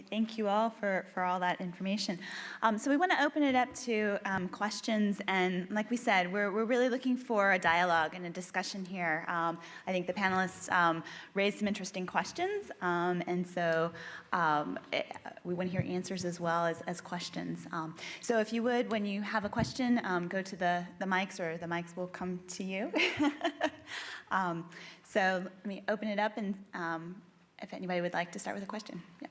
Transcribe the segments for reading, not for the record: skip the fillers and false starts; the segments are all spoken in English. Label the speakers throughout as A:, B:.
A: Great, thank you all for all that information. So we want to open it up to questions, and like we said, we're really looking for a dialogue and a discussion here. I think the panelists raised some interesting questions, and so we want to hear answers as well as questions. So if you would, when you have a question, go to the mics, or the mics will come to you. So let me open it up, and if anybody would like to start with a question. Yeah.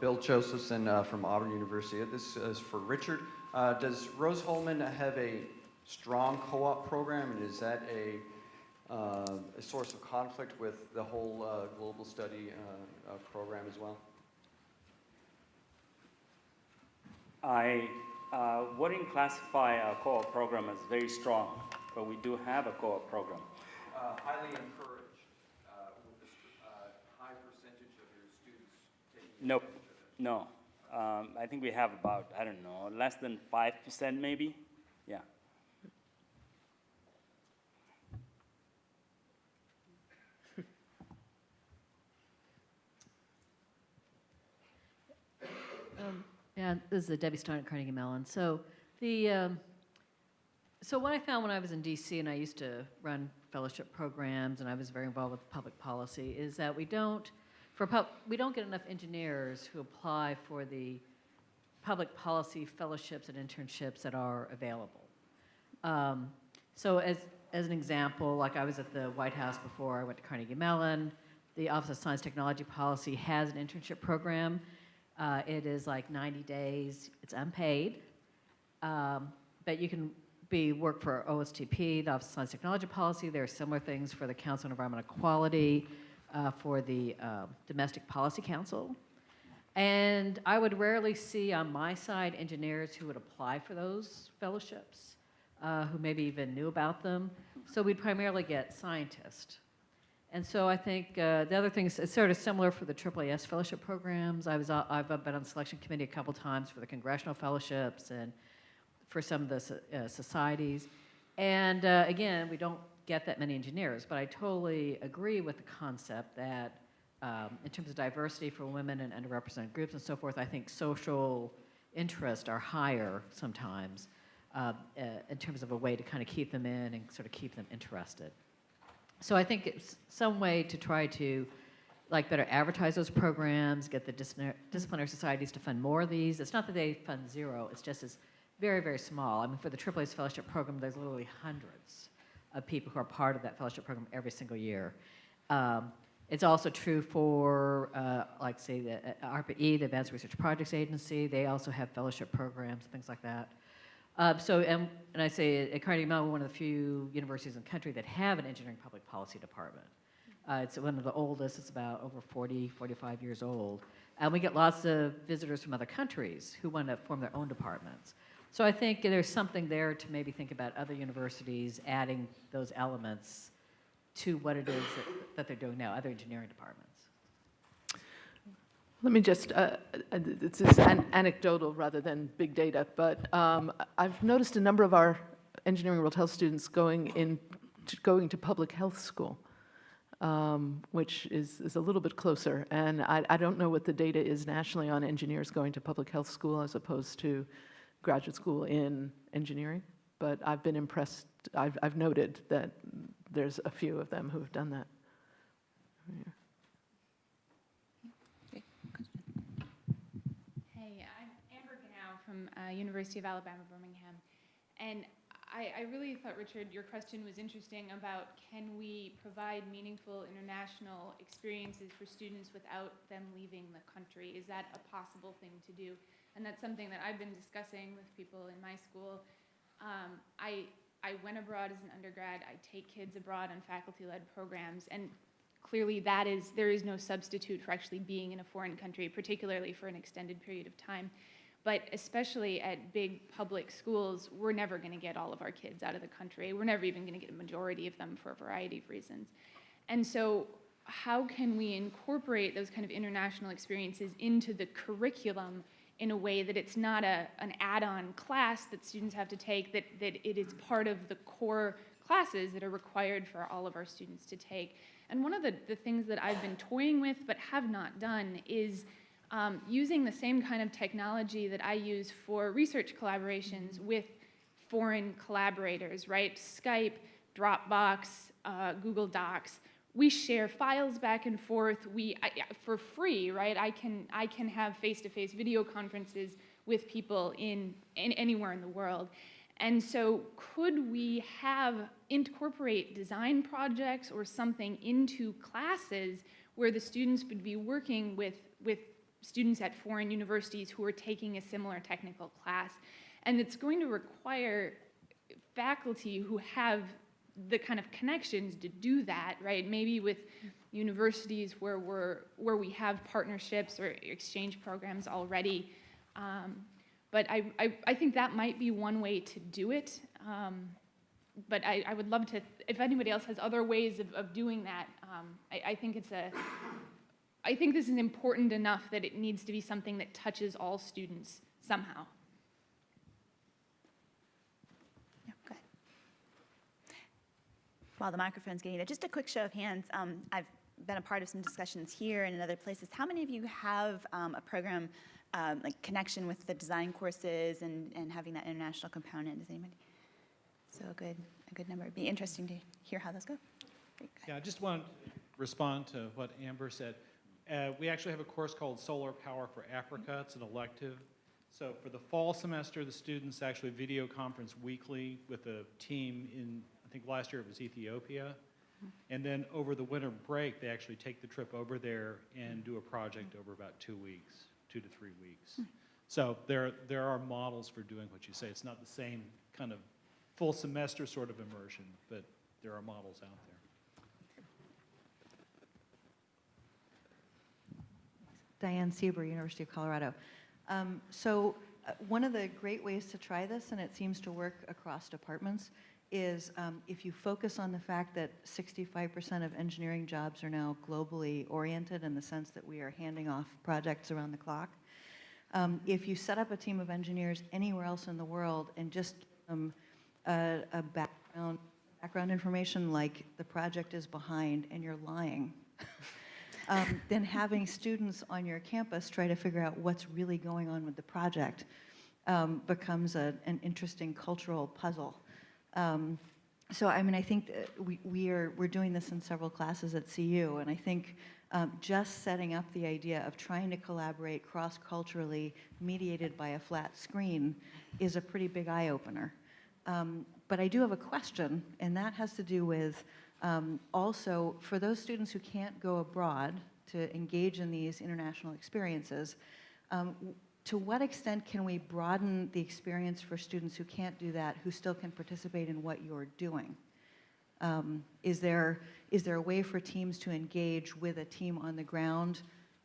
B: Bill Josephson from Auburn University. This is for Richard. Does Rose-Hulman have a strong co-op program, and is that a source of conflict with the whole global study program as well?
C: I wouldn't classify a co-op program as very strong, but we do have a co-op program.
B: Highly encouraged with this high percentage of your students taking
C: Nope, no. I think we have about, I don't know, less than 5% maybe. Yeah.
D: Yeah, this is Debbie Stein at Carnegie Mellon. So so what I found when I was in DC and I used to run fellowship programs and I was very involved with public policy is that we don't get enough engineers who apply for the public policy fellowships and internships that are available. So as an example, like I was at the White House before I went to Carnegie Mellon. The Office of Science Technology Policy has an internship program. It is like 90 days. It's unpaid, but you can work for OSTP, the Office of Science Technology Policy. There are similar things for the Council on Environmental Quality, for the Domestic Policy Council. And I would rarely see on my side engineers who would apply for those fellowships, who maybe even knew about them. So we'd primarily get scientists. And so I think the other thing is it's sort of similar for the AAAS fellowship programs. I've been on the selection committee a couple times for the congressional fellowships and for some of the societies. And again, we don't get that many engineers, but I totally agree with the concept that in terms of diversity for women and underrepresented groups and so forth, I think social interests are higher sometimes in terms of a way to kind of keep them in and sort of keep them interested. So I think it's some way to try to better advertise those programs, get the disciplinary societies to fund more of these. It's not that they fund zero, it's just it's very, very small. I mean, for the AAA's fellowship program, there's literally hundreds of people who are part of that fellowship program every single year. It's also true for, say, the ARPA-E, the Advanced Research Projects Agency. They also have fellowship programs, things like that. And I say at Carnegie Mellon, we're one of the few universities in the country that have an engineering public policy department. It's one of the oldest. It's about over 40, 45 years old. And we get lots of visitors from other countries who want to form their own departments. So I think there's something there to maybe think about other universities adding those elements to what it is that they're doing now, other engineering departments.
E: Let me just, this is anecdotal rather than big data, but I've noticed a number of our engineering world health students going to public health school, which is a little bit closer. And I don't know what the data is nationally on engineers going to public health school as opposed to graduate school in engineering, but I've been impressed. I've noted that there's a few of them who have done that. Yeah.
F: From University of Alabama, Birmingham. And I really thought, Richard, your question was interesting about can we provide meaningful international experiences for students without them leaving the country? Is that a possible thing to do? And that's something that I've been discussing with people in my school. I went abroad as an undergrad. I take kids abroad on faculty-led programs. And clearly there is no substitute for actually being in a foreign country, particularly for an extended period of time. But especially at big public schools, we're never going to get all of our kids out of the country. We're never even going to get a majority of them for a variety of reasons. And so how can we incorporate those kind of international experiences into the curriculum in a way that it's not an add-on class that students have to take, that it is part of the core classes that are required for all of our students to take? And one of the things that I've been toying with but have not done is using the same kind of technology that I use for research collaborations with foreign collaborators, right? Skype, Dropbox, Google Docs. We share files back and forth. For free, right? I can have face-to-face video conferences with people in anywhere in the world. And so could we incorporate design projects or something into classes where the students would be working with students at foreign universities who are taking a similar technical class? And it's going to require faculty who have the kind of connections to do that, right? Maybe with universities where we have partnerships or exchange programs already. But I think that might be one way to do it. But I would love to, if anybody else has other ways of doing that, I think this is important enough that it needs to be something that touches all students somehow.
A: Yeah, go ahead. While the microphone's getting there, just a quick show of hands. I've been a part of some discussions here and in other places. How many of you have a program like connection with the design courses and having that international component? Does anybody? So a good number. It'd be interesting to hear how those go. Great.
G: Yeah, I just want to respond to what Amber said. We actually have a course called Solar Power for Africa. It's an elective. So for the fall semester, the students actually video conference weekly with a team in, I think last year it was Ethiopia. And then over the winter break, they actually take the trip over there and do a project over about 2 weeks, 2 to 3 weeks. So there are models for doing what you say. It's not the same kind of full semester sort of immersion, but there are models out there.
H: Diane Sieber, University of Colorado. One of the great ways to try this, and it seems to work across departments, is if you focus on the fact that 65% of engineering jobs are now globally oriented in the sense that we are handing off projects around the clock. If you set up a team of engineers anywhere else in the world and just a background information like the project is behind and you're lying, then having students on your campus try to figure out what's really going on with the project becomes an interesting cultural puzzle. So I mean, I think that we're doing this in several classes at CU, and I think just setting up the idea of trying to collaborate cross-culturally, mediated by a flat screen, is a pretty big eye-opener. But I do have a question, and that has to do with also, for those students who can't go abroad to engage in these international experiences, to what extent can we broaden the experience for students who can't do that, who still can participate in what you're doing? Is there a way for teams to engage with a team on the ground,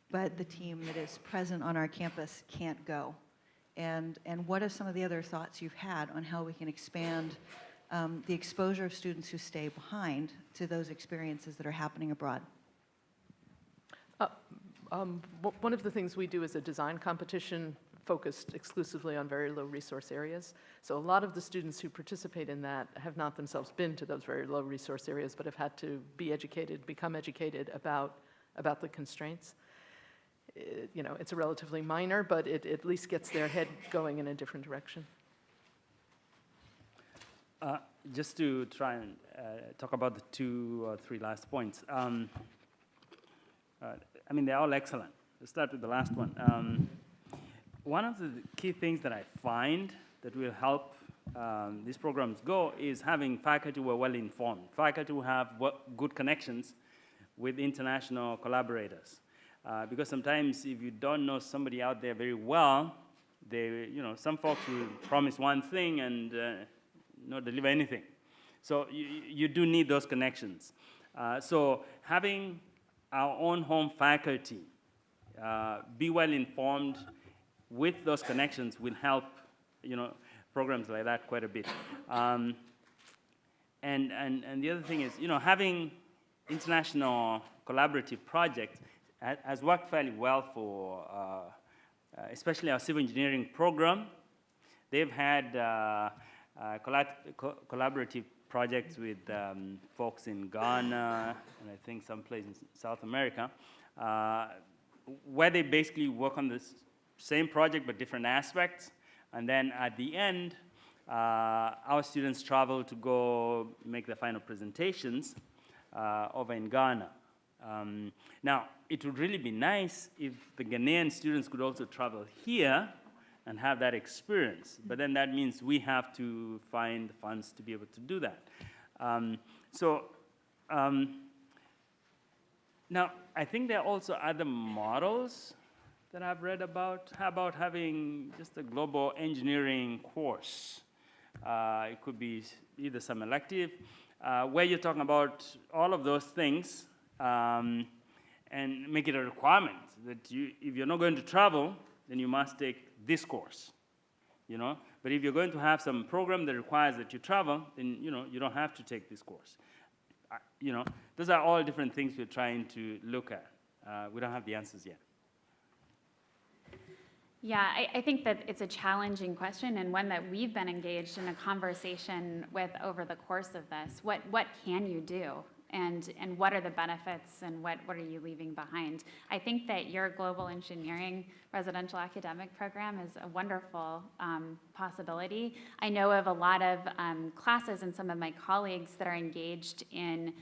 H: but the team that is present on our campus can't go? And what are some of the other thoughts you've had on how we can expand the exposure of students who stay behind to those experiences that are happening abroad?
E: One of the things we do is a design competition focused exclusively on very low resource areas. So a lot of the students who participate in that have not themselves been to those very low resource areas, but have had to become educated about the constraints. You know, it's a relatively minor, but it at least gets their head going in a different direction.
C: Just to try and talk about the 2 or 3 last points. I mean, they're all excellent. Let's start with the last one. One of the key things that I find that will help these programs go is having faculty who are well informed, faculty who have good connections with international collaborators. Because sometimes if you don't know somebody out there very well, some folks will promise one thing and not deliver anything. So you do need those connections. So having our own home faculty be well informed with those connections will help, programs like that quite a bit. And the other thing is, having international collaborative projects has worked fairly well for, especially our civil engineering program. They've had collaborative projects with folks in Ghana and I think someplace in South America, where they basically work on this same project but different aspects. And then at the end, our students travel to go make the final presentations over in Ghana. Now, it would really be nice if the Ghanaian students could also travel here and have that experience. But then that means we have to find funds to be able to do that. Now, I think there are also other models that I've read about. How about having just a global engineering course? It could be either some elective, where you're talking about all of those things, and make it a requirement that if you're not going to travel, then you must take this course, you know? But if you're going to have some program that requires that you travel, then, you know, you don't have to take this course. You know, those are all different things we're trying to look at. We don't have the answers yet.
I: Yeah, I think that it's a challenging question and one that we've been engaged in a conversation with over the course of this. What can you do? And what are the benefits and what are you leaving behind? I think that your global engineering residential academic program is a wonderful possibility. I know of a lot of classes and some of my colleagues that are engaged in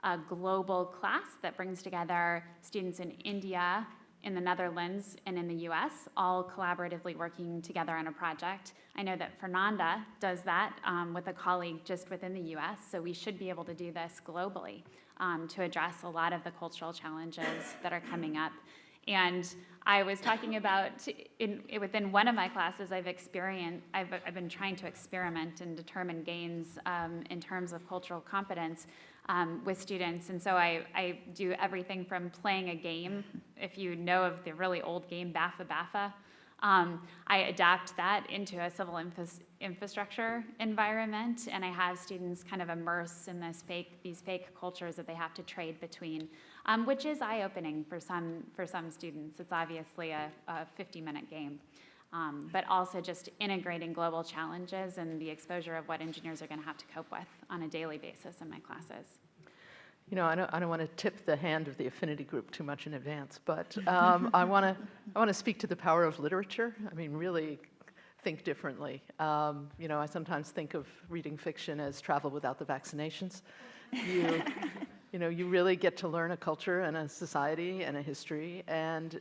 I: a global class that brings together students in India, in the Netherlands, and in the US, all collaboratively working together on a project. I know that Fernanda does that with a colleague just within the US, so we should be able to do this globally to address a lot of the cultural challenges that are coming up. And I was talking about, within one of my classes, I've been trying to experiment and determine gains in terms of cultural competence with students. And so I do everything from playing a game, if you know of the really old game Baffa. I adapt that into a civil infrastructure environment, and I have students kind of immerse in these fake cultures that they have to trade between, which is eye-opening for some students. It's obviously a 50-minute game, but also just integrating global challenges and the exposure of what engineers are going to have to cope with on a daily basis in my classes.
E: You know, I don't want to tip the hand of the affinity group too much in advance, but I want to speak to the power of literature. I mean, really think differently. You know, I sometimes think of reading fiction as travel without the vaccinations. You know, you really get to learn a culture and a society and a history, and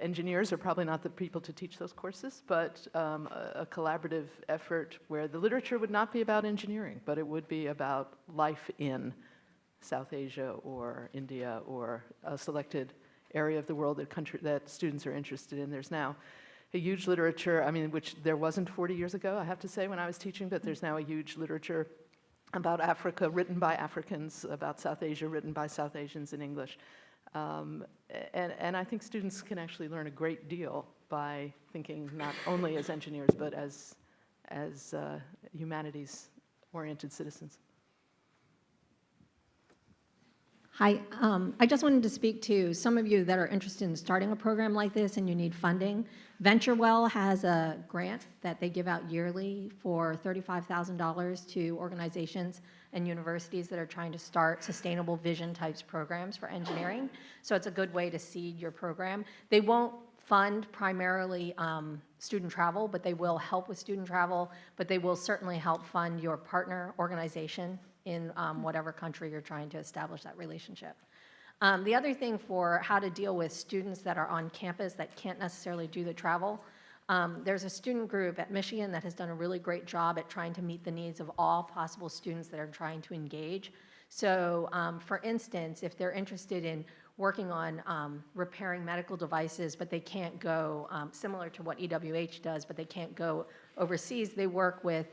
E: engineers are probably not the people to teach those courses, but a collaborative effort where the literature would not be about engineering, but it would be about life in South Asia or India or a selected area of the world that students are interested in. There's now a huge literature, I mean, which there wasn't 40 years ago, I have to say, when I was teaching, but there's now a huge literature about Africa written by Africans, about South Asia written by South Asians in English. And I think students can actually learn a great deal by thinking not only as engineers, but as humanities-oriented citizens.
J: Hi, I just wanted to speak to some of you that are interested in starting a program like this and you need funding. VentureWell has a grant that they give out yearly for $35,000 to organizations and universities that are trying to start sustainable vision types programs for engineering. So it's a good way to seed your program. They won't fund primarily student travel, but they will help with student travel, but they will certainly help fund your partner organization in whatever country you're trying to establish that relationship. The other thing for how to deal with students that are on campus that can't necessarily do the travel, there's a student group at Michigan that has done a really great job at trying to meet the needs of all possible students that are trying to engage. So for instance, if they're interested in working on repairing medical devices, but they can't go, similar to what EWH does, but they can't go overseas, they work with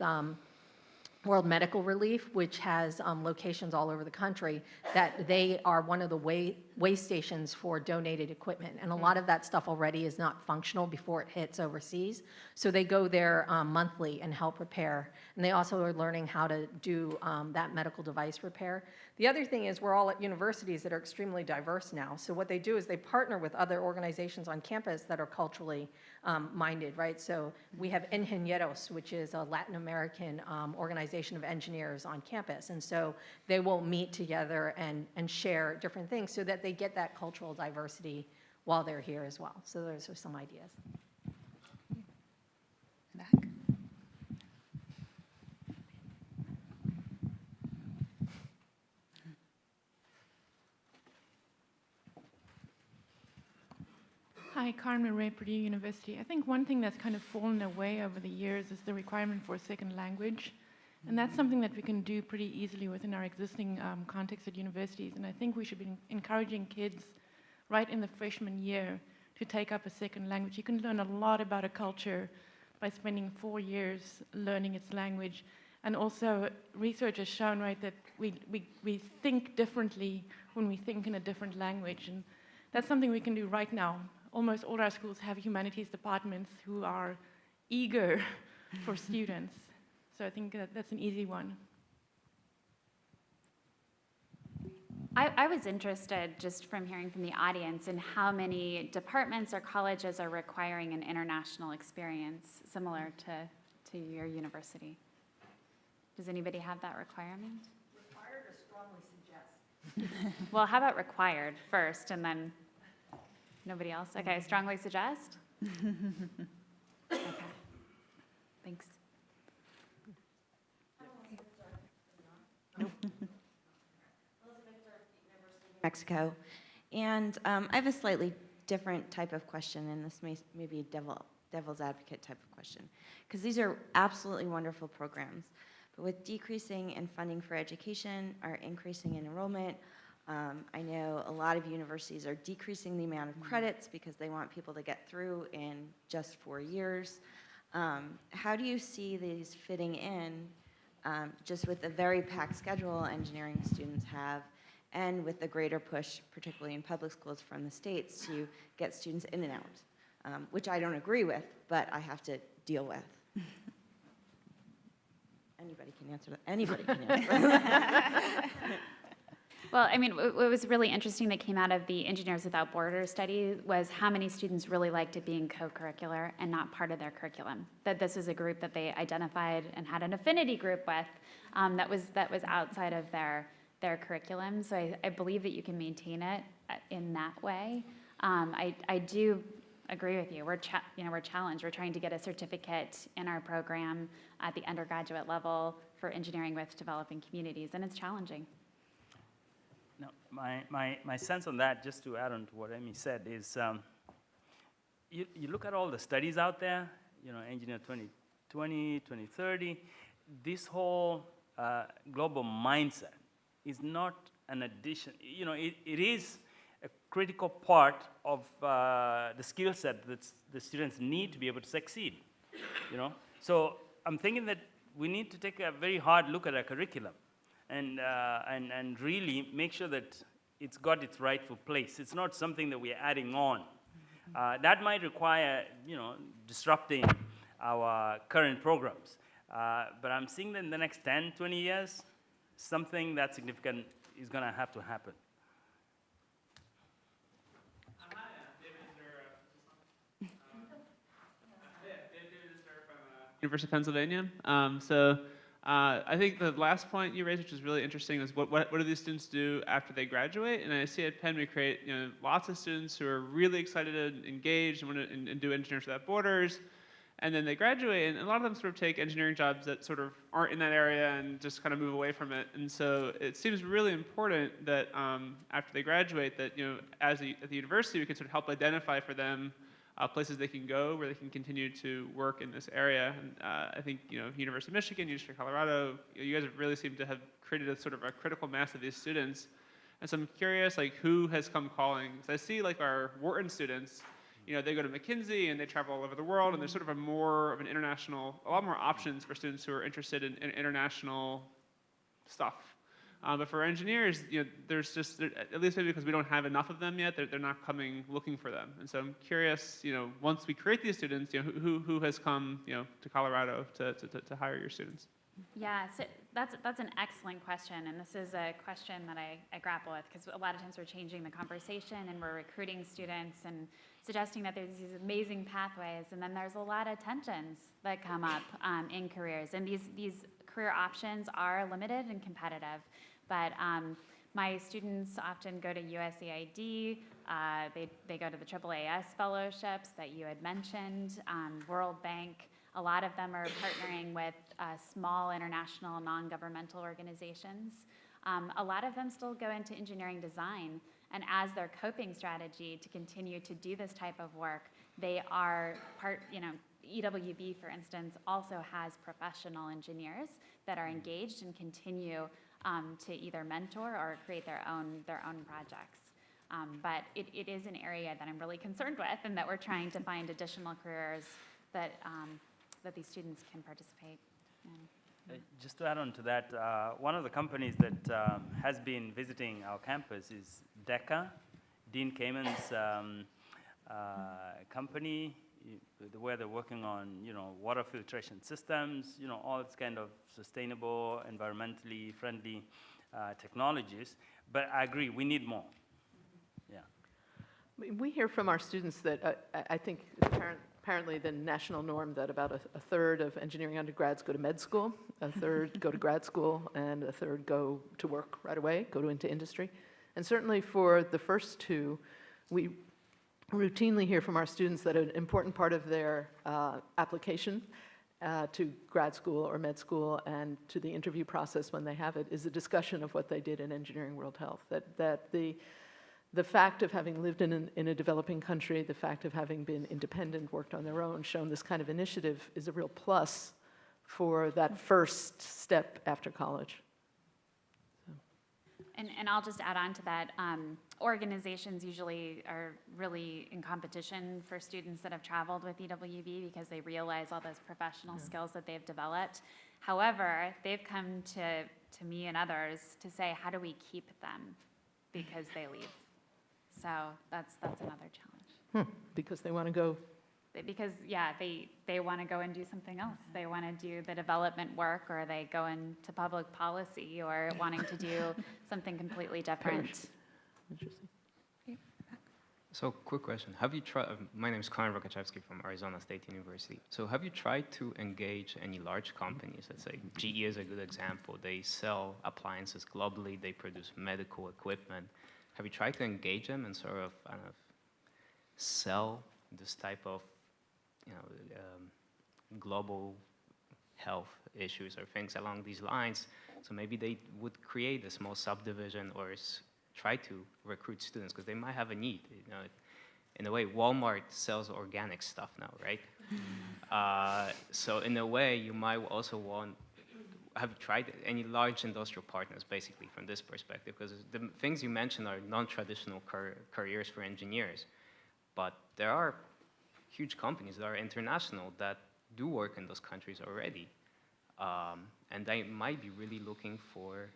J: World Medical Relief, which has locations all over the country, that they are one of the way stations for donated equipment. And a lot of that stuff already is not functional before it hits overseas. So they go there monthly and help repair. And they also are learning how to do that medical device repair. The other thing is we're all at universities that are extremely diverse now. So what they do is they partner with other organizations on campus that are culturally minded, right? So we have Ingenieros, which is a Latin American organization organization of engineers on campus. And so they will meet together and share different things so that they get that cultural diversity while they're here as well. So those are some ideas.
A: Back.
K: Hi, Carmen Ray, Purdue University. I think one thing that's kind of fallen away over the years is the requirement for a second language. And that's something that we can do pretty easily within our existing context at universities. And I think we should be encouraging kids right in the freshman year to take up a second language. You can learn a lot about a culture by spending 4 years learning its language. And also, research has shown, right, that we think differently when we think in a different language. And that's something we can do right now. Almost all our schools have humanities departments who are eager for students. So I think that's an easy one.
I: I was interested, just from hearing from the audience, in how many departments or colleges are requiring an international experience similar to your university. Does anybody have that requirement?
J: Required or strongly suggest?
I: Well, how about required first, and then nobody else? Okay, strongly suggest? Okay, thanks.
L: Mexico. And I have a slightly different type of question, and this may be a devil's advocate type of question, because these are absolutely wonderful programs. But with decreasing in funding for education or increasing in enrollment, I know a lot of universities are decreasing the amount of credits because they want people to get through in just 4 years. How do you see these fitting in just with the very packed schedule engineering students have, and with the greater push, particularly in public schools from the states, to get students in and out, which I don't agree with, but I have to deal with. Anybody can answer that. Anybody can answer that.
I: Well, I mean, what was really interesting that came out of the Engineers Without Borders study was how many students really liked it being co-curricular and not part of their curriculum. That this was a group that they identified and had an affinity group with that was outside of their curriculum. So I believe that you can maintain it in that way. I do agree with you. We're challenged. We're trying to get a certificate in our program at the undergraduate level for engineering with developing communities, and it's challenging.
C: No, my sense on that, just to add on to what Amy said, is you look at all the studies out there, Engineer 2020, 2030, this whole global mindset is not an addition. It is a critical part of the skill set that the students need to be able to succeed. So I'm thinking that we need to take a very hard look at our curriculum and really make sure that it's got its rightful place. It's not something that we're adding on. That might require, disrupting our current programs. But I'm seeing that in the next 10, 20 years, something that significant is going to have to happen.
M: Hi, David Isner from University of Pennsylvania. I think the last point you raised, which is really interesting, is what do these students do after they graduate? And I see at Penn we create lots of students who are really excited and engaged and want to do Engineers Without Borders, and then they graduate, and a lot of them sort of take engineering jobs that sort of aren't in that area and just kind of move away from it. And so it seems really important that after they graduate, that at the university we can sort of help identify for them places they can go where they can continue to work in this area. And I think University of Michigan, University of Colorado, you guys have really seemed to have created a sort of a critical mass of these students. And so I'm curious, who has come calling? Because I see our Wharton students, they go to McKinsey and they travel all over the world, and there's sort of a lot more options for students who are interested in international stuff. But for engineers, there's just, at least maybe because we don't have enough of them yet, they're not coming looking for them. And so I'm curious, once we create these students, who has come, to Colorado to hire your students?
I: Yeah, so that's an excellent question, and this is a question that I grapple with, because a lot of times we're changing the conversation and we're recruiting students and suggesting that there's these amazing pathways, and then there's a lot of tensions that come up in careers, and these career options are limited and competitive, but my students often go to USAID, they go to the AAAS fellowships that you had mentioned, World Bank. A lot of them are partnering with small international non-governmental organizations. A lot of them still go into engineering design, and as their coping strategy to continue to do this type of work, they are EWB, for instance, also has professional engineers that are engaged and continue to either mentor or create their own projects. But it is an area that I'm really concerned with, and that we're trying to find additional careers that these students can participate in.
C: Just to add on to that, one of the companies that has been visiting our campus is DECA, Dean Kamen's company, where they're working on, water filtration systems, all this kind of sustainable, environmentally friendly technologies. But I agree, we need more. Yeah.
E: We hear from our students that I think apparently the national norm that about a third of engineering undergrads go to med school, a third go to grad school, and a third go to work right away, go into industry. And certainly for the first two, we routinely hear from our students that an important part of their application to grad school or med school and to the interview process when they have it is a discussion of what they did in engineering world health. That the fact of having lived in a developing country, the fact of having been independent, worked on their own, shown this kind of initiative is a real plus for that first step after college.
I: And I'll just add on to that, organizations usually are really in competition for students that have traveled with EWB because they realize all those professional skills that they've developed. However, they've come to me and others to say, how do we keep them because they leave? So that's another challenge.
E: Because they want to go.
I: Because, yeah, they want to go and do something else. They want to do the development work, or they go into public policy, or wanting to do something completely different.
E: Interesting.
N: So, quick question. Have you tried, my name is Connor Rokachevsky from Arizona State University. So have you tried to engage any large companies? Let's say GE is a good example. They sell appliances globally. They produce medical equipment. Have you tried to engage them and sort of sell this type of global health issues or things along these lines? So maybe they would create a small subdivision or try to recruit students because they might have a need. In a way, Walmart sells organic stuff now, right? So in a way, you might also have you tried any large industrial partners, basically, from this perspective? Because the things you mentioned are non-traditional careers for engineers, but there are huge companies that are international that do work in those countries already, and they might be really looking for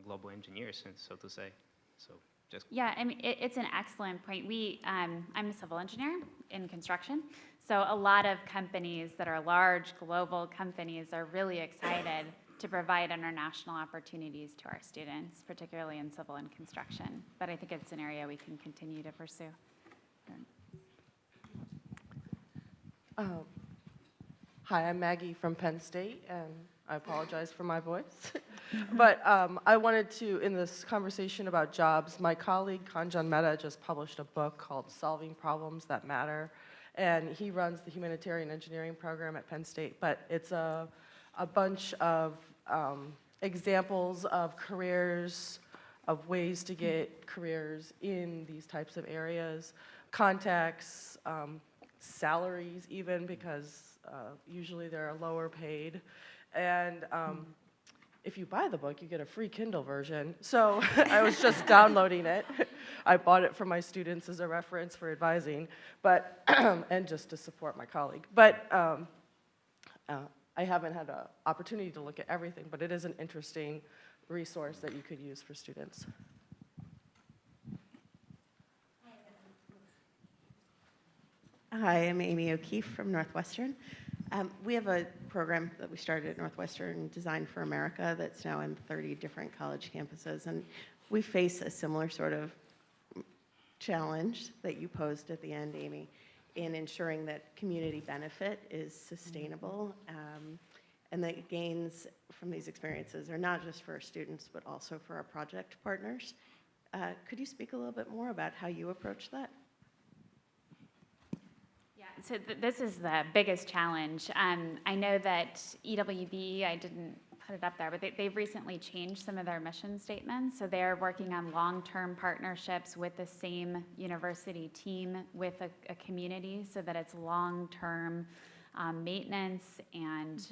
N: global engineers, so to say. So just
I: yeah, I mean, it's an excellent point. I'm a civil engineer in construction, so a lot of companies that are large global companies are really excited to provide international opportunities to our students, particularly in civil and construction. But I think it's an area we can continue to pursue.
O: Hi, I'm Maggie from Penn State, and I apologize for my voice. But I wanted to, in this conversation about jobs, my colleague Kanjan Mehta just published a book called Solving Problems That Matter, and he runs the humanitarian engineering program at Penn State. But it's a bunch of examples of careers, of ways to get careers in these types of areas, contacts, salaries even, because usually they're lower paid. And if you buy the book, you get a free Kindle version. So I was just downloading it. I bought it for my students as a reference for advising, but and just to support my colleague. But I haven't had an opportunity to look at everything, but it is an interesting resource that you could use for students.
P: Hi, I'm Amy O'Keefe from Northwestern. We have a program that we started at Northwestern, Design for America, that's now in 30 different college campuses, and we face a similar sort of challenge that you posed at the end, Amy, in ensuring that community benefit is sustainable and the gains from these experiences are not just for our students, but also for our project partners. Could you speak a little bit more about how you approach that?
I: Yeah, so this is the biggest challenge. I know that EWB, I didn't put it up there, but they've recently changed some of their mission statements. So they're working on long-term partnerships with the same university team with a community so that it's long-term maintenance and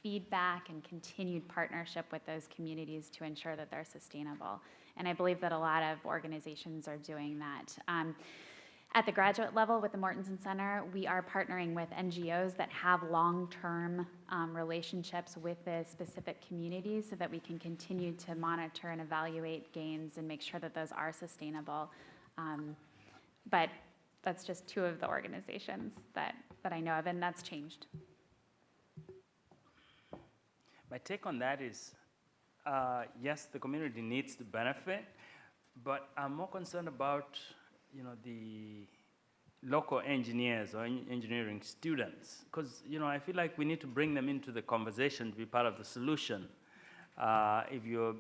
I: feedback and continued partnership with those communities to ensure that they're sustainable. And I believe that a lot of organizations are doing that. At the graduate level with the Mortensen Center, we are partnering with NGOs that have long-term relationships with the specific communities so that we can continue to monitor and evaluate gains and make sure that those are sustainable. But that's just two of the organizations that I know of, and that's changed.
C: My take on that is, yes, the community needs to benefit, but I'm more concerned about the local engineers or engineering students, because I feel like we need to bring them into the conversation to be part of the solution. If you're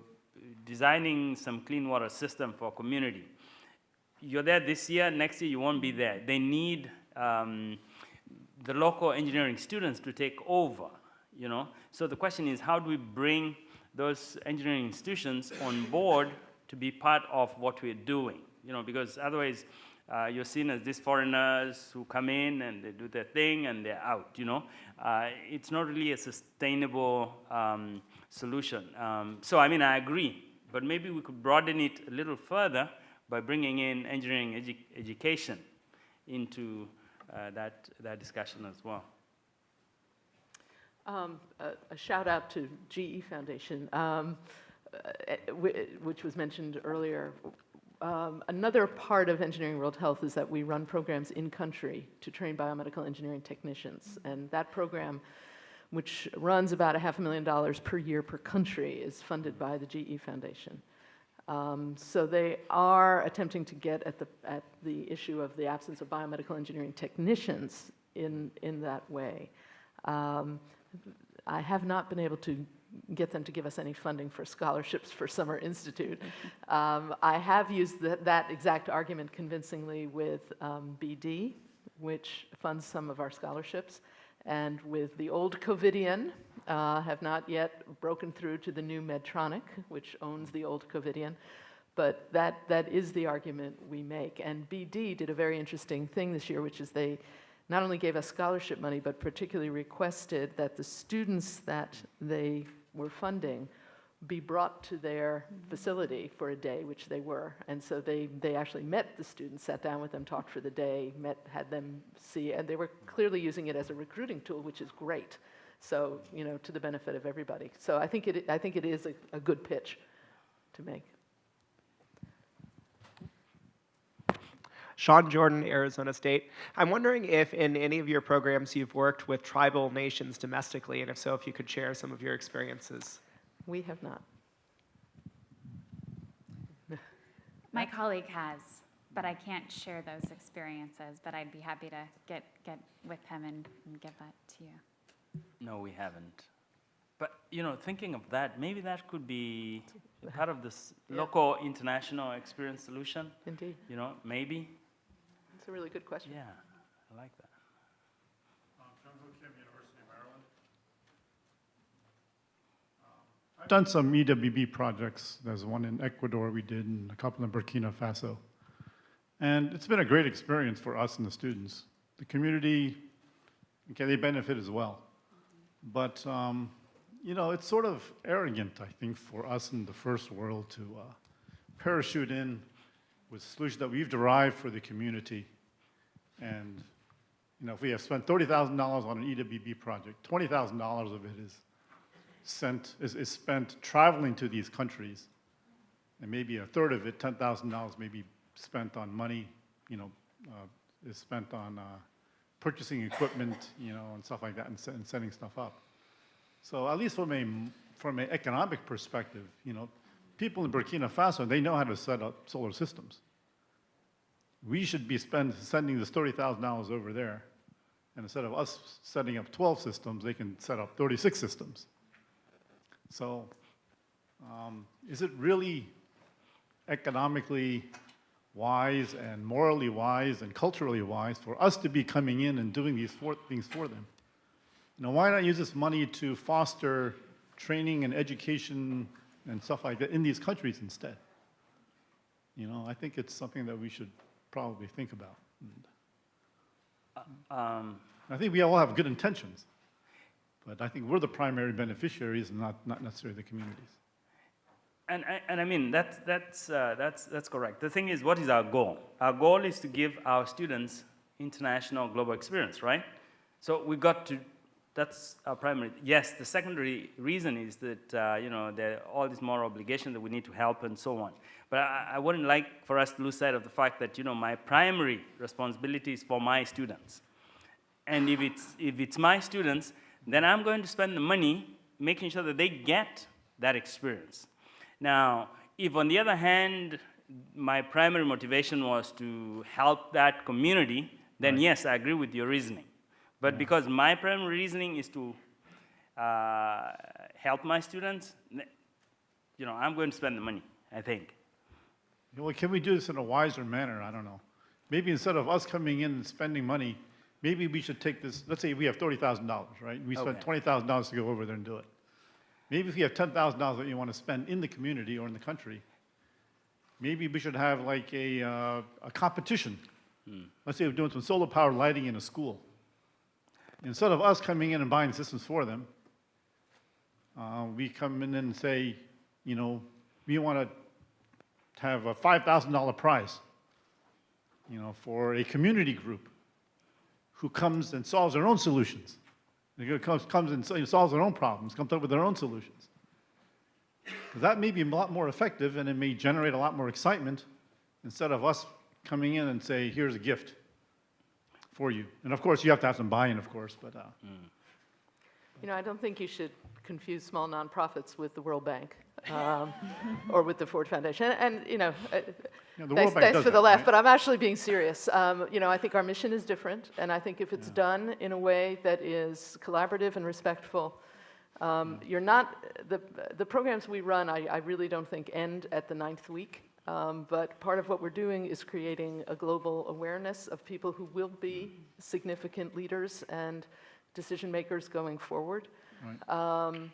C: designing some clean water system for a community, you're there this year, next year you won't be there. They need the local engineering students to take over, So the question is, how do we bring those engineering institutions on board to be part of what we're doing? Because otherwise you're seen as these foreigners who come in and they do their thing and they're out, It's not really a sustainable solution. So, I mean, I agree, but maybe we could broaden it a little further by bringing in engineering education into that discussion as well.
E: A shout out to GE Foundation, which was mentioned earlier. Another part of Engineering World Health is that we run programs in country to train biomedical engineering technicians. And that program, which runs about $500,000 per year per country, is funded by the GE Foundation. So they are attempting to get at the issue of the absence of biomedical engineering technicians in that way. I have not been able to get them to give us any funding for scholarships for Summer Institute. I have used that exact argument convincingly with BD, which funds some of our scholarships, and with the old Covidian, have not yet broken through to the new Medtronic, which owns the old Covidian, but that is the argument we make. And BD did a very interesting thing this year, which is they not only gave us scholarship money, but particularly requested that the students that they were funding be brought to their facility for a day, which they were. And so they actually met the students, sat down with them, talked for the day, had them see, and they were clearly using it as a recruiting tool, which is great. So, to the benefit of everybody. So I think it is a good pitch to make.
Q: Sean Jordan, Arizona State. I'm wondering if in any of your programs you've worked with tribal nations domestically, and if so, if you could share some of your experiences.
E: We have not.
I: My colleague has, but I can't share those experiences, but I'd be happy to get with him and give that to you.
C: No, we haven't. But, thinking of that, maybe that could be part of this local international experience solution.
E: Indeed.
C: Maybe.
E: It's a really good question.
C: Yeah, I like that.
R: I've done some EWB projects. There's one in Ecuador we did, and a couple in Burkina Faso. And it's been a great experience for us and the students. The community, they benefit as well. But, it's sort of arrogant, I think, for us in the first world to parachute in with solutions that we've derived for the community. And, if we have spent $30,000 on an EWB project, $20,000 of it is spent traveling to these countries, and maybe a third of it, $10,000, may be spent on money, is spent on purchasing equipment, and stuff like that, and setting stuff up. So at least from an economic perspective, people in Burkina Faso, they know how to set up solar systems. We should be sending this $30,000 over there And instead of us setting up 12 systems, they can set up 36 systems. So is it really economically wise and morally wise and culturally wise for us to be coming in and doing these things for them? Why not use this money to foster training and education and stuff like that in these countries instead? I think it's something that we should probably think about. I think we all have good intentions, but I think we're the primary beneficiaries and not necessarily the communities.
C: And I mean, that's correct. The thing is, what is our goal? Our goal is to give our students international global experience, right? So we got to, that's our primary. Yes, the secondary reason is that, there are all these moral obligations that we need to help and so on. But I wouldn't like for us to lose sight of the fact that, my primary responsibility is for my students. And if it's my students, then I'm going to spend the money making sure that they get that experience. Now, if on the other hand, my primary motivation was to help that community, then
R: Right.
C: yes, I agree with your reasoning. But because my primary reasoning is to help my students, I'm going to spend the money, I think.
R: Well, can we do this in a wiser manner? I don't know. Maybe instead of us coming in and spending money, maybe we should take this, let's say we have $30,000, right? We spend
C: Okay.
R: $20,000 to go over there and do it. Maybe if you have $10,000 that you want to spend in the community or in the country, maybe we should have like a competition. Let's say we're doing some solar power lighting in a school. Instead of us coming in and buying systems for them, we come in and say, we want to have a $5,000 prize, for a community group who comes and solves their own solutions. Comes and solves their own problems, comes up with their own solutions. 'Cause that may be a lot more effective, and it may generate a lot more excitement instead of us coming in and say, here's a gift for you. And of course, you have to have some buy-in, of course, but.
E: I don't think you should confuse small nonprofits with the World Bank or with the Ford Foundation. And,
R: The World Bank
E: thanks
R: does
E: for the
R: that,
E: laugh,
R: right?
E: but I'm actually being serious. I think our mission is different, and I think if it's done in a way that is collaborative and respectful, you're not, the programs we run, I really don't think end at the 9th week. But part of what we're doing is creating a global awareness of people who will be significant leaders and decision makers going forward.
R: Right.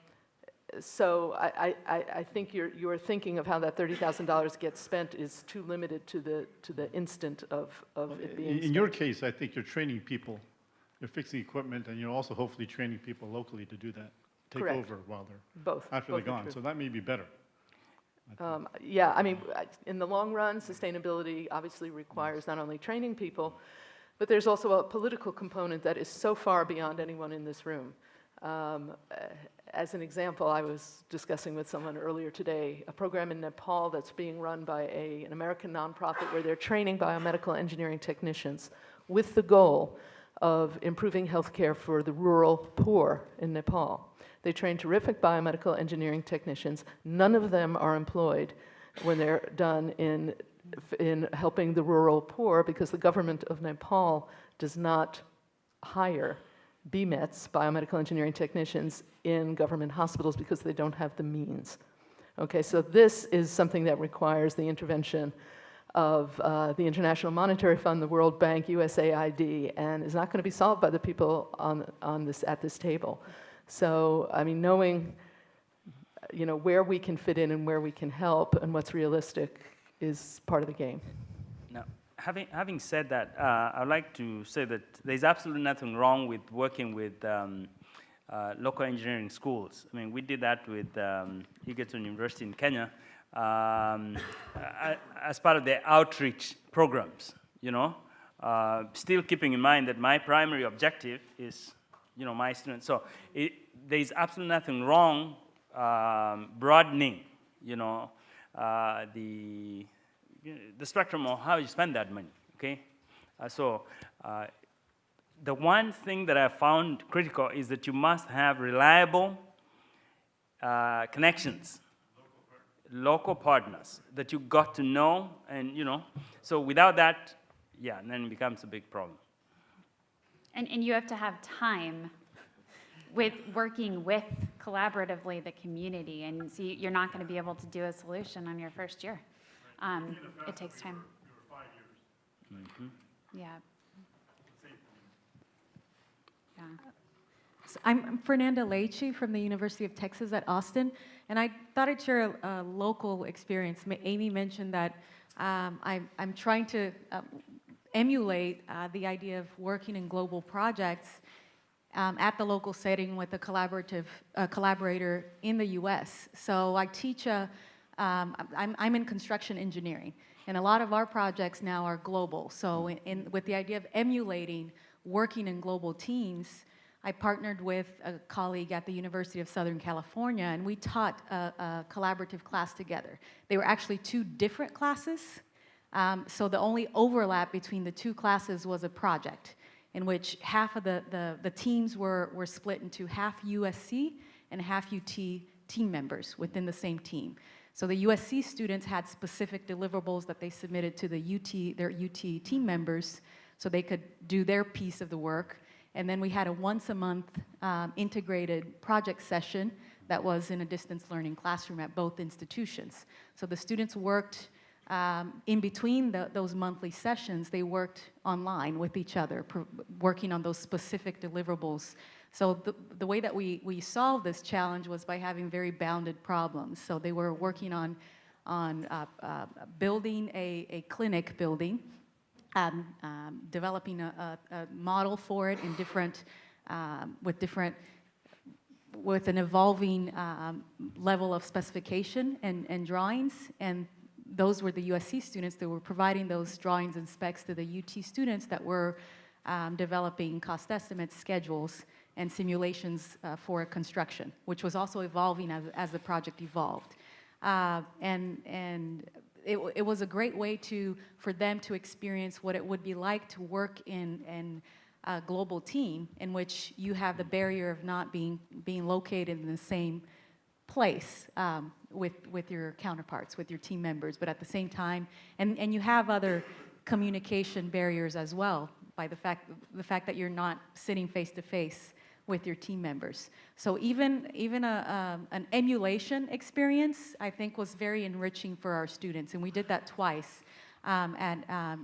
E: So I think your thinking of how that $30,000 gets spent is too limited to the instant of it being spent.
R: In your case, I think you're training people, you're fixing equipment, and you're also hopefully training people locally to do that. Take
E: Correct.
R: over while they're,
E: Both.
R: after
E: Both
R: they're
E: are
R: gone.
E: true.
R: So that may be better.
E: Yeah, I mean, in the long run, sustainability obviously requires not only training people, but there's also a political component that is so far beyond anyone in this room. As an example, I was discussing with someone earlier today a program in Nepal that's being run by an American nonprofit where they're training biomedical engineering technicians with the goal of improving healthcare for the rural poor in Nepal. They train terrific biomedical engineering technicians. None of them are employed when they're done in helping the rural poor because the government of Nepal does not hire BMETs, biomedical engineering technicians, in government hospitals because they don't have the means. Okay, so this is something that requires the intervention of the International Monetary Fund, the World Bank, USAID, and is not going to be solved by the people at this table. So, I mean, knowing, where we can fit in and where we can help and what's realistic is part of the game.
C: Now, having said that, I'd like to say that there's absolutely nothing wrong with working with local engineering schools. I mean, we did that with Egerton University in Kenya as part of their outreach programs, still keeping in mind that my primary objective is my students. So there's absolutely nothing wrong broadening, the spectrum of how you spend that money, okay? The one thing that I found critical is that you must have reliable connections, local partners that you got to know, and so without that, then it becomes a big problem.
I: And you have to have time with working with collaboratively the community, and so you're not going to be able to do a solution on your first year. It takes time. Yeah. Yeah.
S: So I'm Fernanda Leite from the University of Texas at Austin, and I thought I'd share a local experience. Amy mentioned that I'm trying to emulate the idea of working in global projects at the local setting with a collaborator in the U.S. So I teach I'm in construction engineering, and a lot of our projects now are global. So with the idea of emulating working in global teams, I partnered with a colleague at the University of Southern California, and we taught a collaborative class together. They were actually two different classes, so the only overlap between the two classes was a project in which half of the teams were split into half USC and half UT team members within the same team. So the USC students had specific deliverables that they submitted to their UT team members so they could do their piece of the work. And then we had a once-a-month integrated project session that was in a distance learning classroom at both institutions. So the students worked in between those monthly sessions, they worked online with each other, working on those specific deliverables. So the way that we solved this challenge was by having very bounded problems. So they were working on building a clinic building, developing a model for it in with an evolving level of specification and drawings, and those were the USC students that were providing those drawings and specs to the UT students that were developing cost estimates, schedules, and simulations for construction, which was also evolving as the project evolved. And it was a great way for them to experience what it would be like to work in a global team in which you have the barrier of not being located in the same place with your counterparts, with your team members, but at the same time, and you have other communication barriers as well by the fact that you're not sitting face to face with your team members. So even an emulation experience, I think, was very enriching for our students, and we did that twice at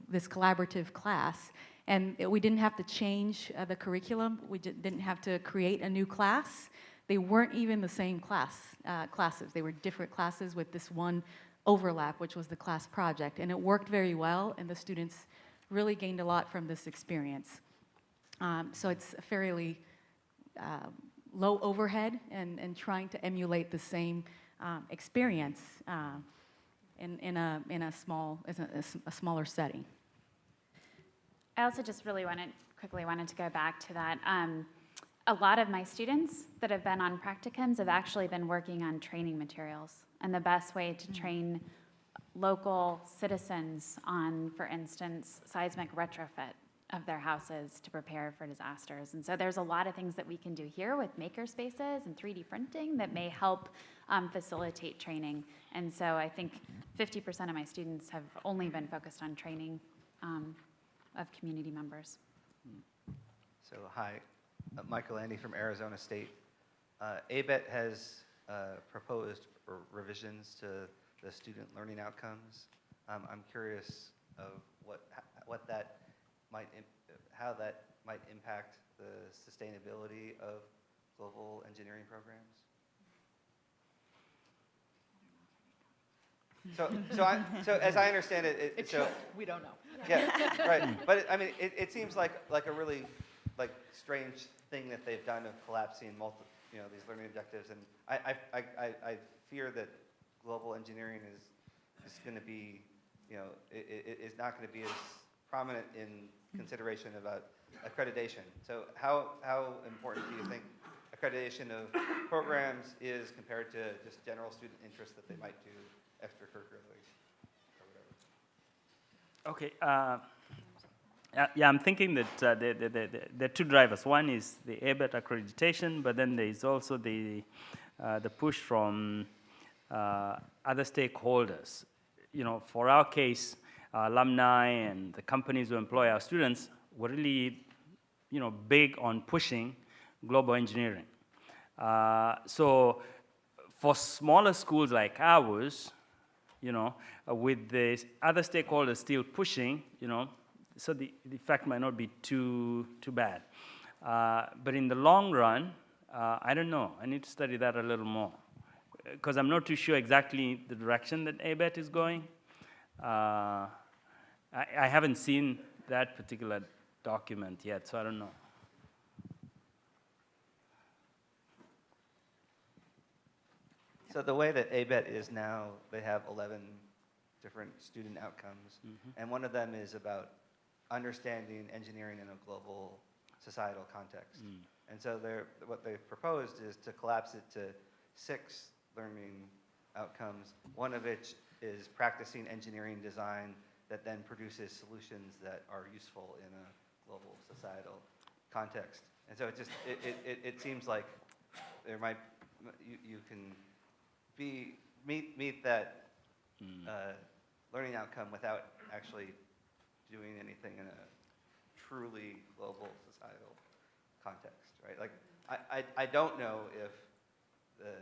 S: this collaborative class. And we didn't have to change the curriculum. We didn't have to create a new class. They weren't even the same classes. They were different classes with this one overlap, which was the class project. And it worked very well, and the students really gained a lot from this experience. So it's a fairly low overhead and trying to emulate the same experience in a smaller setting.
I: I also just really quickly wanted to go back to that. A lot of my students that have been on practicums have actually been working on training materials, and the best way to train local citizens on, for instance, seismic retrofit of their houses to prepare for disasters. And so there's a lot of things that we can do here with maker spaces and 3D printing that may help facilitate training. And so I think 50% of my students have only been focused on training of community members.
T: So hi, Michael Andy from Arizona State. ABET has proposed revisions to the student learning outcomes. I'm curious of how that might impact the sustainability of global engineering programs. So as I understand it,
E: we don't know.
T: Yeah, right. But I mean, it seems like a really strange thing that they've done of collapsing these learning objectives, and I fear that global engineering is going to be, is not going to be as prominent in consideration about accreditation. So how important do you think accreditation of programs is compared to just general student interest that they might do extracurricularly or whatever?
C: Okay. Yeah, I'm thinking that there are two drivers. One is the ABET accreditation, but then there is also the push from other stakeholders. For our case, alumni and the companies who employ our students were really big on pushing global engineering. So for smaller schools like ours, with the other stakeholders still pushing, so the effect might not be too bad. But in the long run, I don't know. I need to study that a little more because I'm not too sure exactly the direction that ABET is going. I haven't seen that particular document yet, so I don't know.
T: So the way that ABET is now, they have 11 different student outcomes, and one of them is about understanding engineering in a global societal context. And so what they've proposed is to collapse it to 6 learning outcomes, one of which is practicing engineering design that then produces solutions that are useful in a global societal context. And so it seems like there might, you can meet that learning outcome without actually doing anything in a truly global societal context, right? Like, I don't know if the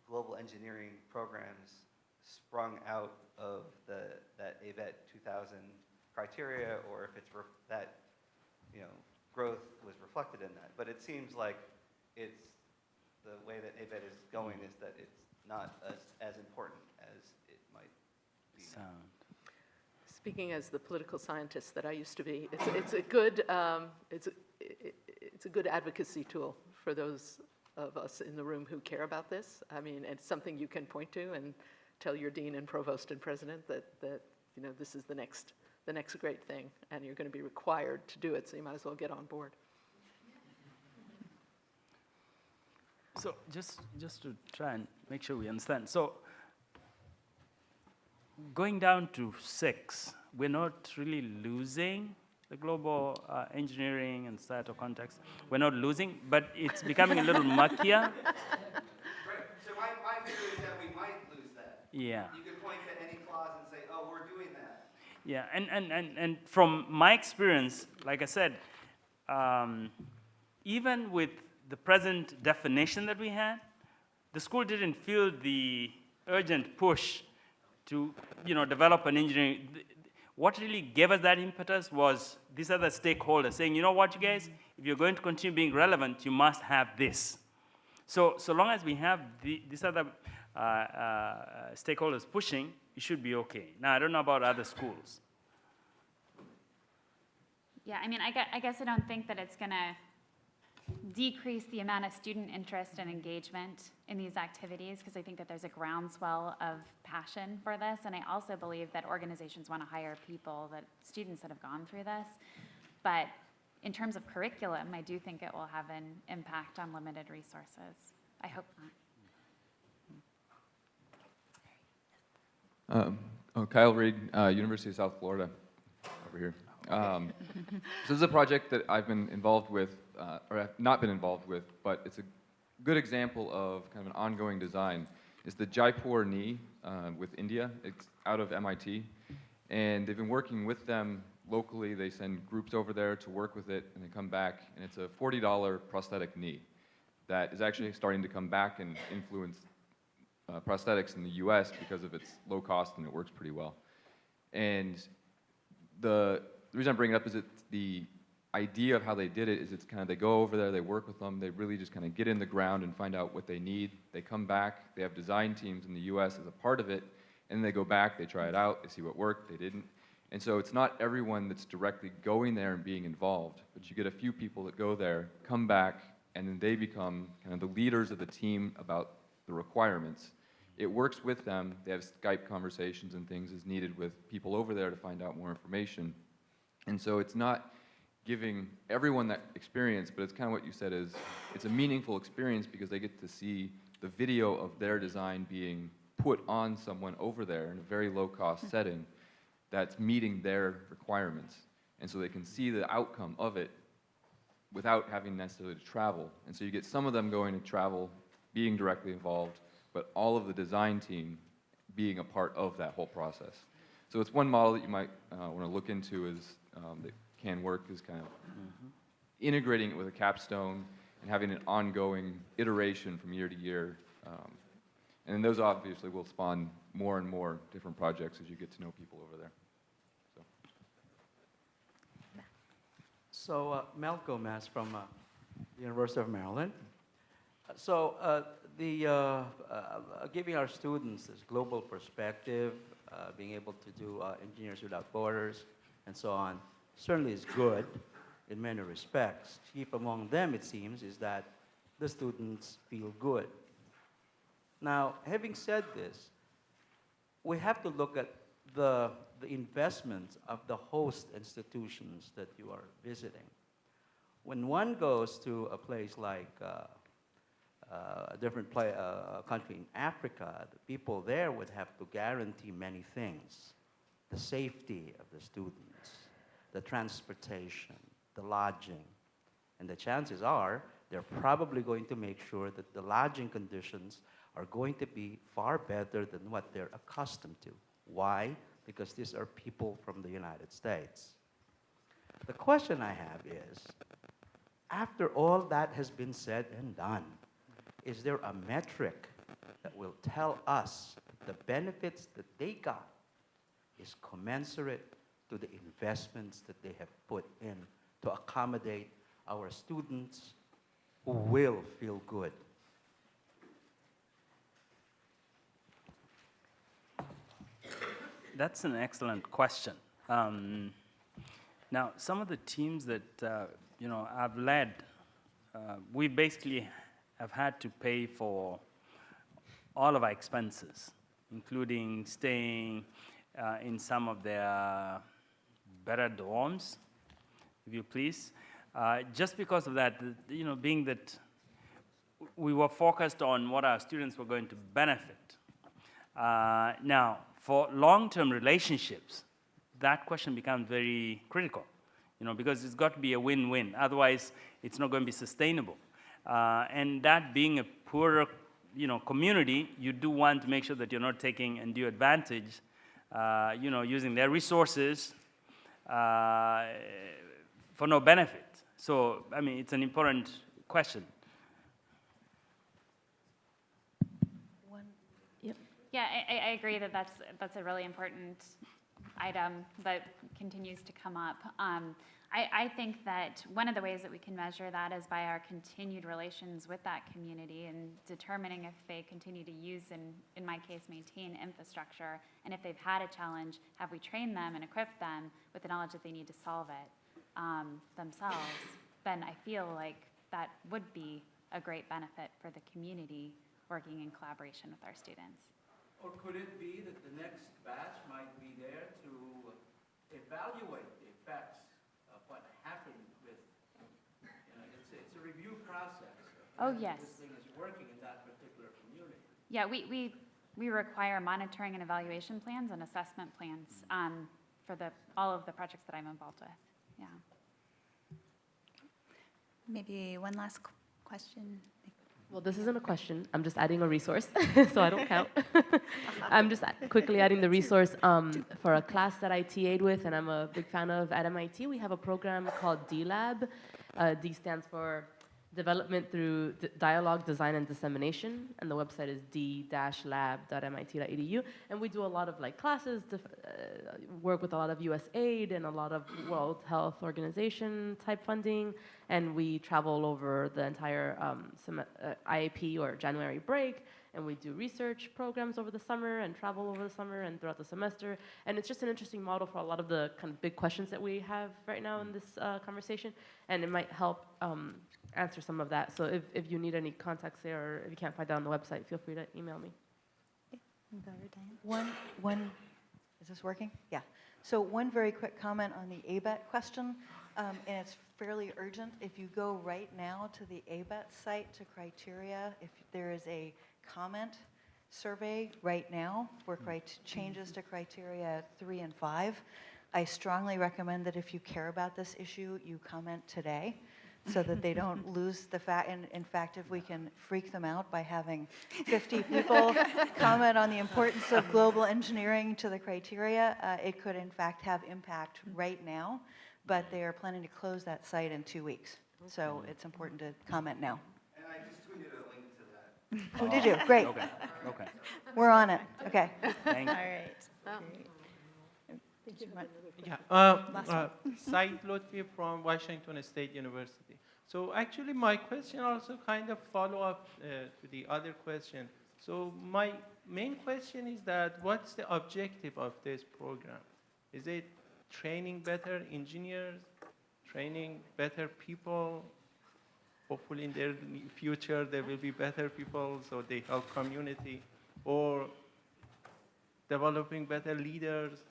T: global engineering programs sprung out of that ABET 2000 criteria, or if it's that growth was reflected in that. But it seems like it's the way that ABET is going is that it's not as important as it might be.
E: Speaking as the political scientist that I used to be, it's a good advocacy tool for those of us in the room who care about this. I mean, it's something you can point to and tell your dean and provost and president that this is the next great thing, and you're going to be required to do it, so you might as well get on board.
C: So just to try and make sure we understand. So going down to 6, we're not really losing the global engineering and societal context. We're not losing, but it's becoming a little murkier.
T: Right. So my view is that we might lose that.
C: Yeah.
T: You could point to any clause and say, oh, we're doing that.
C: Yeah, and from my experience, like I said, even with the present definition that we had, the school didn't feel the urgent push to develop an engineering. What really gave us that impetus was these other stakeholders saying, you know what, you guys, if you're going to continue being relevant, you must have this. So long as we have these other stakeholders pushing, it should be okay. Now, I don't know about other schools.
I: Yeah, I mean, I guess I don't think that it's going to decrease the amount of student interest and engagement in these activities, because I think that there's a groundswell of passion for this, and I also believe that organizations want to hire people, students that have gone through this. But in terms of curriculum, I do think it will have an impact on limited resources. I hope not.
U: Kyle Reed, University of South Florida, over here. So this is a project that I've been involved with, or have not been involved with, but it's a good example of kind of an ongoing design. It's the Jaipur Knee with India. It's out of MIT, and they've been working with them locally. They send groups over there to work with it, and they come back, and it's a $40 prosthetic knee that is actually starting to come back and influence prosthetics in the US because of its low cost, and it works pretty well. And the reason I'm bringing it up is the idea of how they did it is it's kind of, they go over there, they work with them, they really just kind of get in the ground and find out what they need. They come back, they have design teams in the US as a part of it, and then they go back, they try it out, they see what worked, they didn't. And so it's not everyone that's directly going there and being involved, but you get a few people that go there, come back, and then they become kind of the leaders of the team about the requirements. It works with them, they have Skype conversations and things as needed with people over there to find out more information. And so it's not giving everyone that experience, but it's kind of what you said is, it's a meaningful experience because they get to see the video of their design being put on someone over there in a very low-cost setting that's meeting their requirements. And so they can see the outcome of it without having necessarily to travel. And so you get some of them going to travel, being directly involved, but all of the design team being a part of that whole process. So it's one model that you might want to look into is that can work is kind of integrating it with a capstone and having an ongoing iteration from year to year. And then those obviously will spawn more and more different projects as you get to know people over there.
B: So Melco Mask from the University of Maryland. So giving our students this global perspective, being able to do Engineers Without Borders and so on, certainly is good in many respects. Chief among them, it seems, is that the students feel good. Now, having said this, we have to look at the investments of the host institutions that you are visiting. When one goes to a place like a different country in Africa, the people there would have to guarantee many things: the safety of the students, the transportation, the lodging. And the chances are they're probably going to make sure that the lodging conditions are going to be far better than what they're accustomed to. Why? Because these are people from the United States. The question I have is, after all that has been said and done, is there a metric that will tell us the benefits that they got is commensurate to the investments that they have put in to accommodate our students who will feel good?
C: That's an excellent question. Now, some of the teams that I've led, we basically have had to pay for all of our expenses, including staying in some of their better dorms, if you please. Just because of that, being that we were focused on what our students were going to benefit. Now, for long-term relationships, that question becomes very critical, because it's got to be a win-win. Otherwise, it's not going to be sustainable. And that being a poorer, community, you do want to make sure that you're not taking undue advantage, using their resources for no benefit. So, I mean, it's an important question.
I: Yeah, I agree that that's a really important item that continues to come up. I think that one of the ways that we can measure that is by our continued relations with that community and determining if they continue to use and, in my case, maintain infrastructure. And if they've had a challenge, have we trained them and equipped them with the knowledge that they need to solve it themselves? Then I feel like that would be a great benefit for the community working in collaboration with our students.
B: Or could it be that the next batch might be there to evaluate the effects of what happened with, it's a review process.
I: Oh, yes.
B: This thing is working in that particular community.
I: Yeah, we require monitoring and evaluation plans and assessment plans for all of the projects that I'm involved with. Yeah.
A: Maybe one last question.
V: Well, this isn't a question. I'm just adding a resource, so I don't count. I'm just quickly adding the resource for a class that I TA'd with, and I'm a big fan of at MIT. We have a program called DLab. D stands for Development Through Dialogue, Design, and Dissemination, and the website is d-lab.mit.edu. And we do a lot of classes, work with a lot of USAID and a lot of World Health Organization type funding, and we travel over the entire IAP or January break, and we do research programs over the summer and travel over the summer and throughout the semester. And it's just an interesting model for a lot of the kind of big questions that we have right now in this conversation, and it might help answer some of that. So if you need any context there, or if you can't find that on the website, feel free to email me.
H: Is this working? Yeah. So one very quick comment on the ABET question, and it's fairly urgent. If you go right now to the ABET site to criteria, if there is a comment survey right now for changes to criteria 3 and 5, I strongly recommend that if you care about this issue, you comment today, so that they don't lose the fact. And in fact, if we can freak them out by having 50 people comment on the importance of global engineering to the criteria, it could in fact have impact right now. But they are planning to close that site in 2 weeks. So it's important to comment now.
T: And I just tweeted a link to that.
H: Oh, did you? Great.
C: Okay. Okay.
H: We're on it. Okay.
C: Thank you.
A: All right.
D: Yeah, Said Lotfi from Washington State University. So actually my question also kind of follow up to the other question. So my main question is that what's the objective of this program? Is it training better engineers, training better people? Hopefully in their future there will be better people so they help community, or developing better leaders?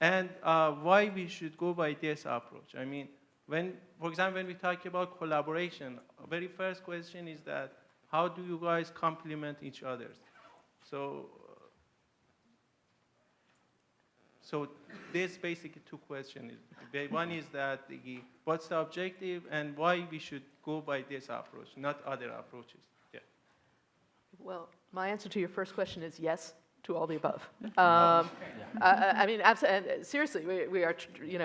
D: And why we should go by this approach? I mean, for example, when we talk about collaboration, very first question is that how do you guys complement each other? So there's basically two questions. One is that what's the objective and why we should go by this approach, not other approaches. Yeah.
E: Well, my answer to your first question is yes to all the above. I mean, seriously, we are,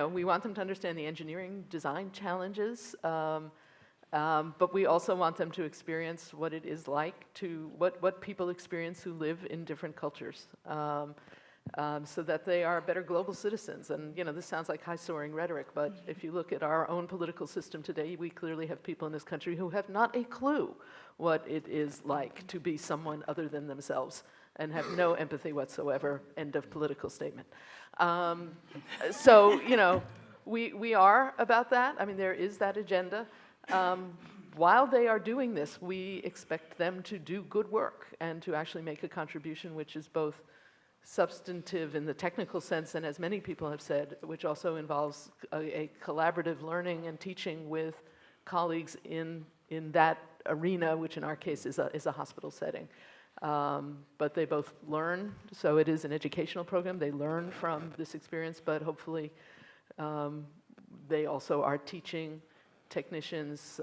E: we want them to understand the engineering design challenges, but we also want them to experience what it is like to, what people experience who live in different cultures, so that they are better global citizens. And, this sounds like high-soaring rhetoric, but if you look at our own political system today, we clearly have people in this country who have not a clue what it is like to be someone other than themselves, and have no empathy whatsoever, end of political statement. So, we are about that. I mean, there is that agenda. While they are doing this, we expect them to do good work and to actually make a contribution which is both substantive in the technical sense, and as many people have said, which also involves a collaborative learning and teaching with colleagues in that arena, which in our case is a hospital setting. But they both learn, so it is an educational program. They learn from this experience, but hopefully they also are teaching technicians.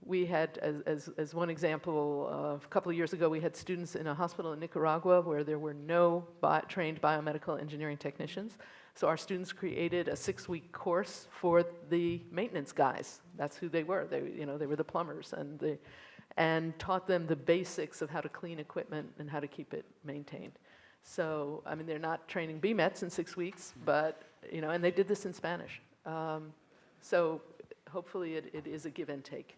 E: We had, as one example, a couple of years ago, we had students in a hospital in Nicaragua where there were no trained biomedical engineering technicians. So our students created a 6-week course for the maintenance guys. That's who they were. They were the plumbers, and taught them the basics of how to clean equipment and how to keep it maintained. So, I mean, they're not training BMETs in 6 weeks, but, and they did this in Spanish. So hopefully it is a give and take.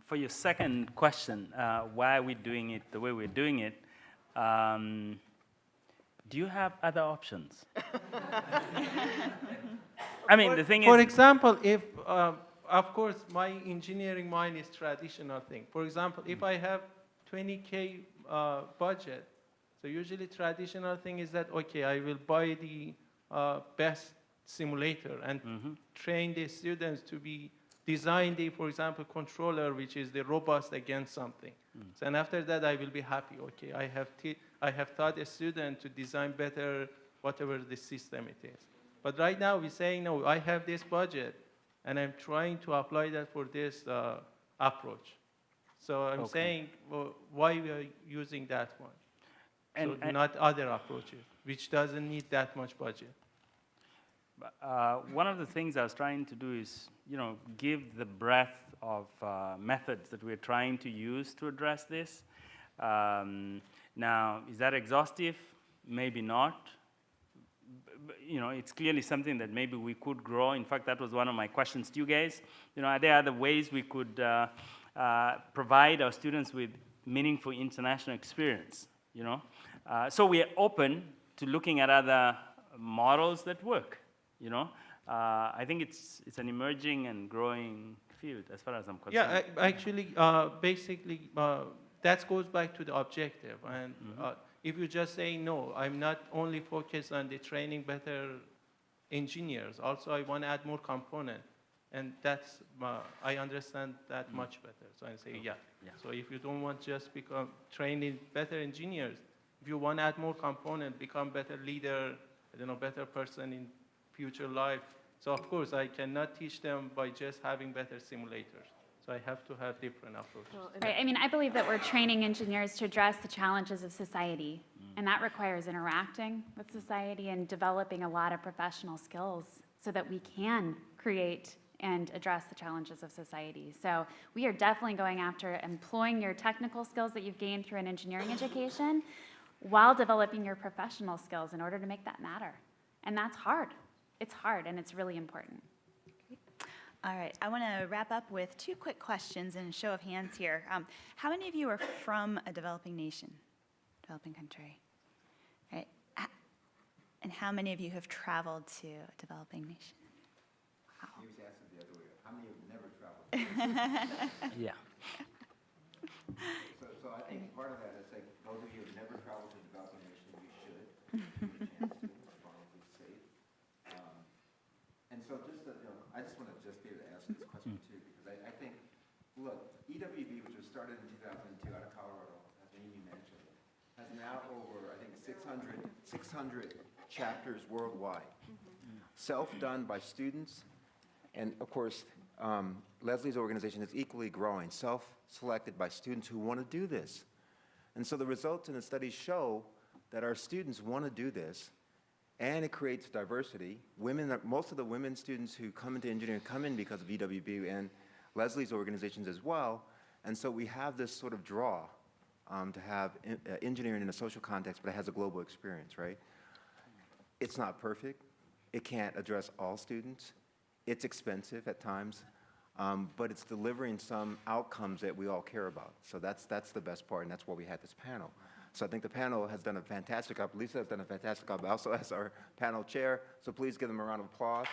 C: For your second question, why are we doing it the way we're doing it? Do you have other options? I mean, the thing is...
D: For example, if, of course, my engineering mind is traditional thing. For example, if I have 20K budget, so usually traditional thing is that, okay, I will buy the best simulator and train the students to design the, for example, controller, which is the robust against something. So, and after that, I will be happy. Okay, I have taught a student to design better whatever the system it is. But right now, we're saying, no, I have this budget, and I'm trying to apply that for this approach. So I'm saying, well, why we are using that one? And not other approaches, which doesn't need that much budget.
C: One of the things I was trying to do is, give the breadth of methods that we're trying to use to address this. Now, is that exhaustive? Maybe not. It's clearly something that maybe we could grow. In fact, that was one of my questions to you guys. Are there other ways we could provide our students with meaningful international experience? So we are open to looking at other models that work. I think it's an emerging and growing field as far as I'm concerned.
D: Yeah, actually, basically, that goes back to the objective. And if you just say, no, I'm not only focused on the training better engineers, also I want to add more component. And that's, I understand that much better. So I say, yeah. So if you don't want just become training better engineers, if you want to add more component, become better leader, better person in future life. So of course, I cannot teach them by just having better simulators. So I have to have different approaches.
I: Right. I mean, I believe that we're training engineers to address the challenges of society, and that requires interacting with society and developing a lot of professional skills so that we can create and address the challenges of society. So we are definitely going after employing your technical skills that you've gained through an engineering education while developing your professional skills in order to make that matter. And that's hard. It's hard, and it's really important.
A: All right, I want to wrap up with 2 quick questions and a show of hands here. How many of you are from a developing nation, developing country? Right. And how many of you have traveled to a developing nation? Wow.
F: He was asking the other way. How many have never traveled?
C: Yeah.
F: So I think part of that is like those of you who have never traveled to a developing nation, you should. Give it a chance to. It's probably safe. And so just I just want to be able to answer this question too, because I think, look, EWB, which was started in 2002 out of Colorado, as Amy mentioned, has now over, I think, 600 chapters worldwide, self-done by students, and of course, Leslie's organization is equally growing, self-selected by students who want to do this. And so the results in the studies show that our students want to do this, and it creates diversity. Most of the women students who come into engineering come in because of EWB and Leslie's organizations as well, and so we have this sort of draw to have engineering in a social context, but it has a global experience, right? It's not perfect. It can't address all students. It's expensive at times, but it's delivering some outcomes that we all care about. So that's the best part, and that's why we had this panel. So I think the panel has done a fantastic job. Lisa has done a fantastic job also as our panel chair, so please give them a round of applause.